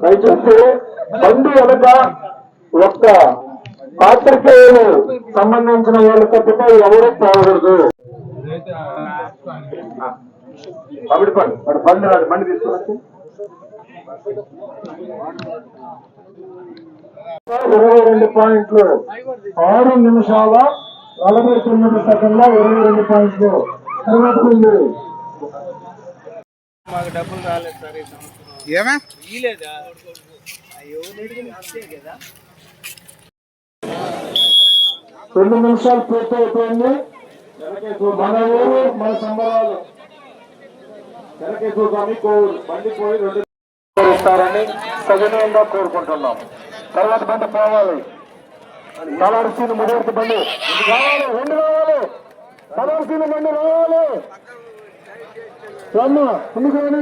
దయచేసి బండి వెనక ఒక్క పాత్రికేయులు సంబంధించిన వాళ్ళు తప్పితే ఎవరు పోకూడదు. బండి తీసుకుని 22 పాయింట్లు 6 నిమిషాల 49 సెకండ్ల 22 పాయింట్లు తర్వాత ఉంది. మాకు డబ్బులు రాలేదు సార్ ఈ సంవత్సరం. ఏమే ఇలేదా? అయ్యో కదా 2 నిమిషాలు పూర్తి అయిపోయింది. మన ఊరు మన సంబరాలు వెనకేశ్వర స్వామి కోవూరు బండి పోయి 2 ఇస్తారని సవినయంగా కోరుకుంటున్నాం. తర్వాత బండి పోవాలి. తలార్సీని ముదిరితే బండి రావాలి, 2 రావాలి. తలార్సీని బండి రావాలి. రమ్మ ఎందుకని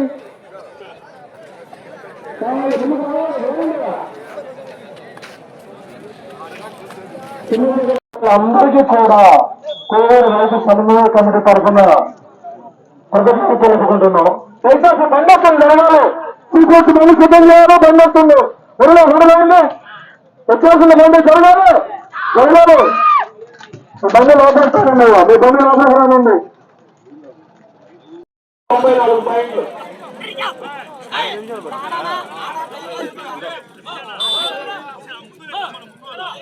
అందరికీ కూడా కోవూరు రైతు సమన్వయ కమిటీ తరఫున ప్రదర్శన తెలుసుకుంటున్నాం. దయచేసి బండి వస్తుంది జరగాలి. తీసుకొచ్చి బండి సిద్ధం చేయాలి. బండి వస్తుంది ఉండి వచ్చేసిన బండి జరగాలి. బండి లోపలిస్తానండి. మీ బండి లోపలికి 94 పాయింట్లు.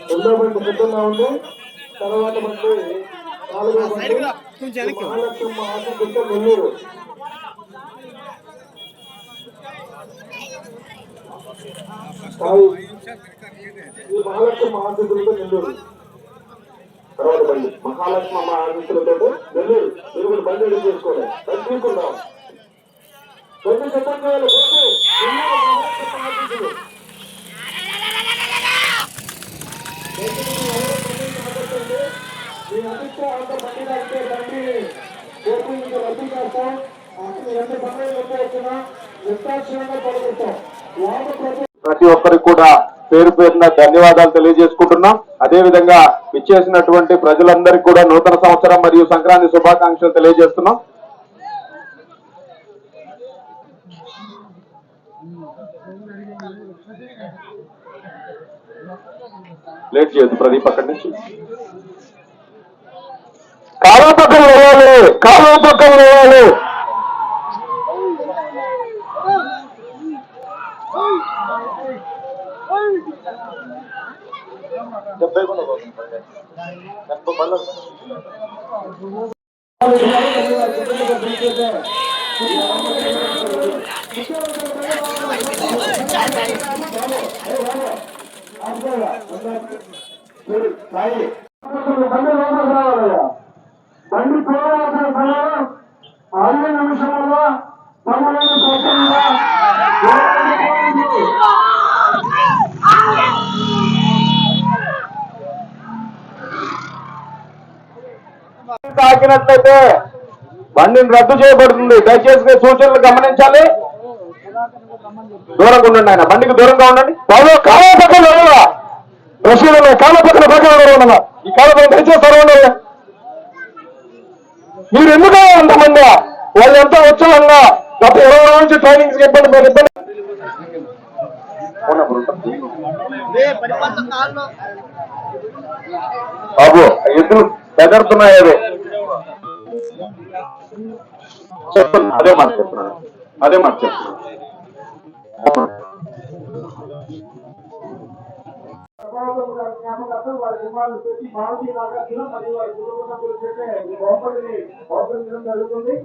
రెండో బండి సిద్ధంగా ఉంది. తర్వాత బండి 4వ బండి మహాలక్ష్మ ఆశీస్సులతో నెల్లూరు. ఈ మహాలక్ష్మ ఆశీస్సులతో నెల్లూరు. తర్వాత బండి మహాలక్ష్మ ఆశీస్సులతో నెల్లూరు. మీరు కూడా బండి రెడీ చేసుకోవాలి. తీసుకుందాం. బండి సిద్ధం చేయాలి. ప్రతి ఒక్కరికి కూడా పేరు పేరున ధన్యవాదాలు తెలియజేసుకుంటున్నాం. అదేవిధంగా ఇచ్చేసినటువంటి ప్రజలందరికీ కూడా నూతన సంవత్సరం మరియు సంక్రాంతి శుభాకాంక్షలు తెలియజేస్తున్నాం. లేట్ చేయొద్దు ప్రదీప్. అక్కడి నుంచి కాలువ పక్కన వెళ్ళాలి. కాలువ పక్కన వెళ్ళాలి. బండి పోవాల్సిన సమయం 6 నిమిషాల్లో 15 సెకండ్ల తాకినట్లయితే బండిని రద్దు చేయబడుతుంది. దయచేసి సూచనలు గమనించాలి. దూరంగా ఉండండి. ఆయన బండికి దూరంగా ఉండండి. కాలువ పక్కన రసీదులు కాలువ పక్కన పక్కన ఈ కాలువ పక్కన దయచేస్తారు. మీరు ఎందుకు అంతమంది వాళ్ళు ఎంతో ఉత్సాహంగా గత 20 రోజుల నుంచి ట్రైనింగ్స్ ఇబ్బంది మీరు ఇబ్బంది బాబు ఎద్దులు బెదరుతున్నాయి. అదే మాట చెప్తున్నాను. వారి కుమారులు పెట్టి భారతీయ నాగార్జున మరియు వారి కుటుంబ సభ్యులు జరుగుతుంది.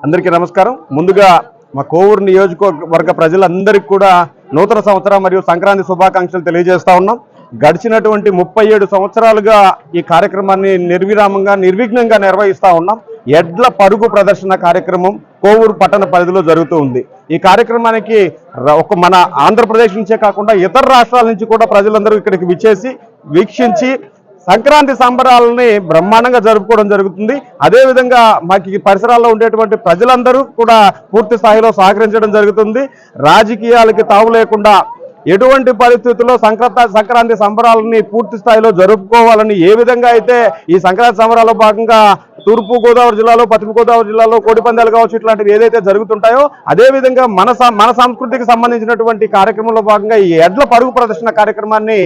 అందరికీ నమస్కారం. ముందుగా మా కోవూరు నియోజకవర్గ ప్రజలందరికీ కూడా నూతన సంవత్సర మరియు సంక్రాంతి శుభాకాంక్షలు తెలియజేస్తా ఉన్నాం. గడిచినటువంటి 37 సంవత్సరాలుగా ఈ కార్యక్రమాన్ని నిర్విరామంగా నిర్విఘ్నంగా నిర్వహిస్తా ఉన్నాం. ఎడ్ల పరుగు ప్రదర్శన కార్యక్రమం కోవూరు పట్టణ పరిధిలో జరుగుతూ ఉంది. ఈ కార్యక్రమానికి మన ఆంధ్రప్రదేశ్ నుంచే కాకుండా ఇతర రాష్ట్రాల నుంచి కూడా ప్రజలందరూ ఇక్కడికి విచ్చేసి వీక్షించి సంక్రాంతి సంబరాలని బ్రహ్మాండంగా జరుపుకోవడం జరుగుతుంది. అదేవిధంగా మాకు ఈ పరిసరాల్లో ఉండేటువంటి ప్రజలందరూ కూడా పూర్తి స్థాయిలో సహకరించడం జరుగుతుంది. రాజకీయాలకి తావు లేకుండా ఎటువంటి పరిస్థితుల్లో సంక్రాంతి సంబరాలని పూర్తి స్థాయిలో జరుపుకోవాలని ఏ విధంగా అయితే ఈ సంక్రాంతి సంబరాల్లో భాగంగా తూర్పు గోదావరి జిల్లాలో, పశ్చిమ గోదావరి జిల్లాలో కోడి పందాలు కావచ్చు, ఇట్లాంటివి ఏదైతే జరుగుతుంటాయో అదేవిధంగా మన సంస్కృతికి సంబంధించినటువంటి కార్యక్రమంలో భాగంగా ఈ ఎడ్ల పరుగు ప్రదర్శన కార్యక్రమాన్ని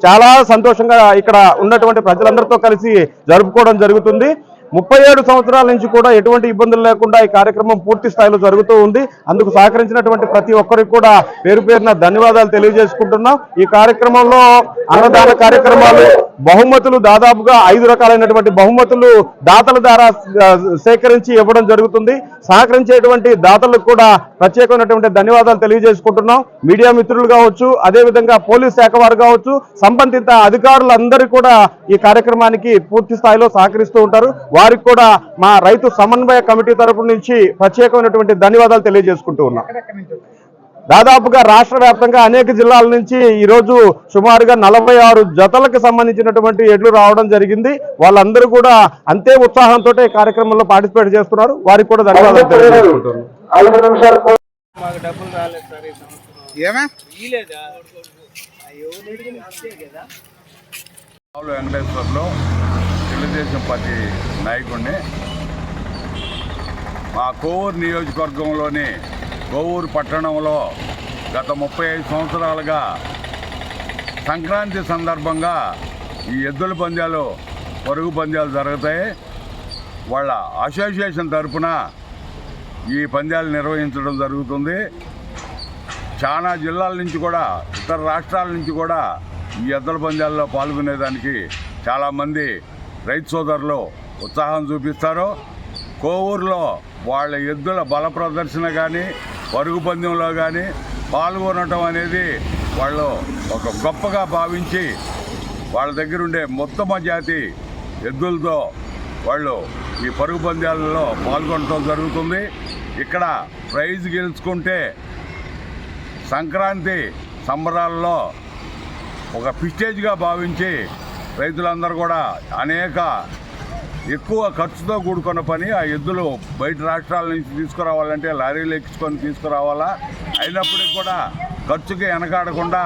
చాలా సంతోషంగా ఇక్కడ ఉన్నటువంటి ప్రజలందరితో కలిసి జరుపుకోవడం జరుగుతుంది. 37 సంవత్సరాల నుంచి కూడా ఎటువంటి ఇబ్బందులు లేకుండా ఈ కార్యక్రమం పూర్తి స్థాయిలో జరుగుతూ ఉంది. అందుకు సహకరించినటువంటి ప్రతి ఒక్కరికి కూడా పేరు పేరున ధన్యవాదాలు తెలియజేసుకుంటున్నాం. ఈ కార్యక్రమంలో అన్నదాన కార్యక్రమాలు, బహుమతులు దాదాపుగా 5 రకాలైనటువంటి బహుమతులు దాతల ద్వారా సేకరించి ఇవ్వడం జరుగుతుంది. సహకరించేటువంటి దాతలకు కూడా ప్రత్యేకమైనటువంటి ధన్యవాదాలు తెలియజేసుకుంటున్నాం. మీడియా మిత్రులు కావచ్చు, అదేవిధంగా పోలీస్ శాఖ వారు కావచ్చు, సంబంధిత అధికారులందరూ కూడా ఈ కార్యక్రమానికి పూర్తి స్థాయిలో సహకరిస్తూ ఉంటారు. వారికి కూడా మా రైతు సమన్వయ కమిటీ తరపు నుంచి ప్రత్యేకమైనటువంటి ధన్యవాదాలు తెలియజేసుకుంటూ ఉన్నాం. దాదాపుగా రాష్ట్ర వ్యాప్తంగా అనేక జిల్లాల నుంచి ఈరోజు సుమారుగా 46 జతలకు సంబంధించినటువంటి ఎడ్లు రావడం జరిగింది. వాళ్ళందరూ కూడా అంతే ఉత్సాహంతో ఈ కార్యక్రమంలో పార్టిసిపేట్ చేస్తున్నారు. వారికి కూడా ధన్యవాదాలు తెలియజేసుకుంటున్నాను. మాకు డబ్బులు రాలేదు సార్ ఈ సంవత్సరం. ఏమే ఇలేదా? అయ్యో కదా. వెంకటేశ్వర్లో తెలుగుదేశం పార్టీ నాయకుడిని. మా కోవూరు నియోజకవర్గంలోని కోవూరు పట్టణంలో గత 35 సంవత్సరాలుగా సంక్రాంతి సందర్భంగా ఈ ఎద్దుల పందాలు, పరుగు పందాలు జరుగుతాయి. వాళ్ళ అసోసియేషన్ తరఫున ఈ పందాలు నిర్వహించడం జరుగుతుంది. చాలా జిల్లాల నుంచి కూడా, ఇతర రాష్ట్రాల నుంచి కూడా ఈ ఎద్దుల పందాల్లో పాల్గొనేదానికి చాలామంది రైతు సోదరులు ఉత్సాహం చూపిస్తారు. కోవూరులో వాళ్ళ ఎద్దుల బల ప్రదర్శన కానీ, పరుగు పందెంలో కానీ పాల్గొనటం అనేది వాళ్ళు ఒక గొప్పగా భావించి వాళ్ళ దగ్గర ఉండే మొత్తమ జాతి ఎద్దులతో వాళ్ళు ఈ పరుగు పందాలలో పాల్గొనడం జరుగుతుంది. ఇక్కడ ప్రైజ్ గెలుచుకుంటే సంక్రాంతి సంబరాల్లో ఒక ప్రెస్టేజ్గా భావించి రైతులందరూ కూడా ఎక్కువ ఖర్చుతో కూడుకున్న పని. ఆ ఎద్దులు బయట రాష్ట్రాల నుంచి తీసుకురావాలంటే లారీలు ఎక్కించుకొని తీసుకురావాలా. అయినప్పటికీ కూడా ఖర్చుకి వెనకాడకుండా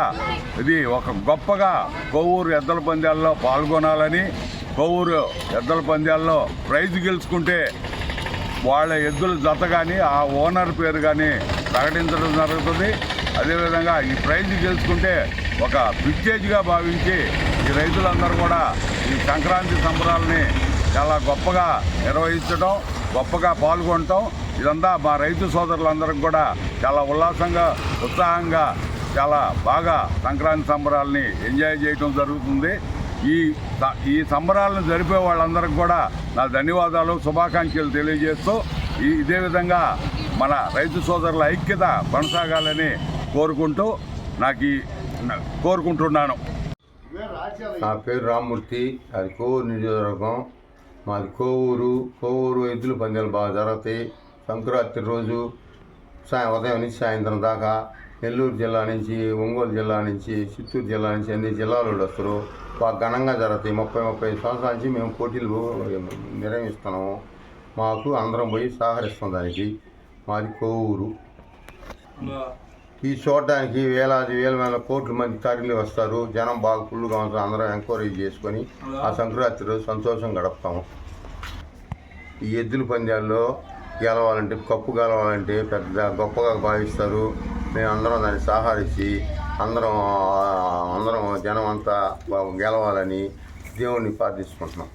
ఇది ఒక గొప్పగా కోవూరు ఎద్దుల పందాల్లో పాల్గొనాలని, కోవూరు ఎద్దుల పందాల్లో ప్రైజ్ గెలుచుకుంటే వాళ్ళ ఎద్దుల జత కానీ, ఆ ఓనర్ పేరు కానీ ప్రకటించడం జరుగుతుంది. అదేవిధంగా ఈ ప్రైజ్ గెలుచుకుంటే ఒక ప్రెస్టేజ్గా భావించి ఈ రైతులందరూ కూడా ఈ సంక్రాంతి సంబరాలని చాలా గొప్పగా నిర్వహించడం, గొప్పగా పాల్గొనటం, ఇదంతా మా రైతు సోదరులందరికీ కూడా చాలా ఉల్లాసంగా, ఉత్సాహంగా, చాలా బాగా సంక్రాంతి సంబరాలని ఎంజాయ్ చేయడం జరుగుతుంది. ఈ సంబరాలను జరిపే వాళ్ళందరికీ కూడా నా ధన్యవాదాలు, శుభాకాంక్షలు తెలియజేస్తూ ఇదే విధంగా మన రైతు సోదరుల ఐక్యత కొనసాగాలని కోరుకుంటున్నాను. నా పేరు రామ్మూర్తి. అది కోవూరు నియోజకవర్గం. మాది కోవూరు ఎద్దుల పందాలు బాగా జరుగుతాయి. సంక్రాంతి రోజు ఉదయం నుంచి సాయంత్రం దాకా నెల్లూరు జిల్లా నుంచి, ఒంగోలు జిల్లా నుంచి, చిత్తూరు జిల్లా నుంచి అన్ని జిల్లాల వాళ్ళు వస్తారు. బాగా ఘనంగా జరుగుతాయి. 30-35 సంవత్సరాల నుంచి మేము పోటీలు నిర్వహిస్తున్నాము. మాకు అందరం పోయి సహకరిస్తాం దానికి. మాది కోవూరు. ఈ చూడడానికి వేల కోట్ల మంది తరలి వస్తారు. జనం బాగా ఫుల్గా ఉంటారు. అందరం ఎంకరేజ్ చేసుకొని ఆ సంక్రాంతి రోజు సంతోషం గడుపుతాము. ఈ ఎద్దుల పందాల్లో గెలవాలంటే, కప్పు గెలవాలంటే పెద్ద గొప్పగా భావిస్తారు. మేము అందరం దాన్ని సహకరించి అందరం జనం అంతా గెలవాలని దేవుణ్ణి ప్రార్థించుకుంటున్నాం.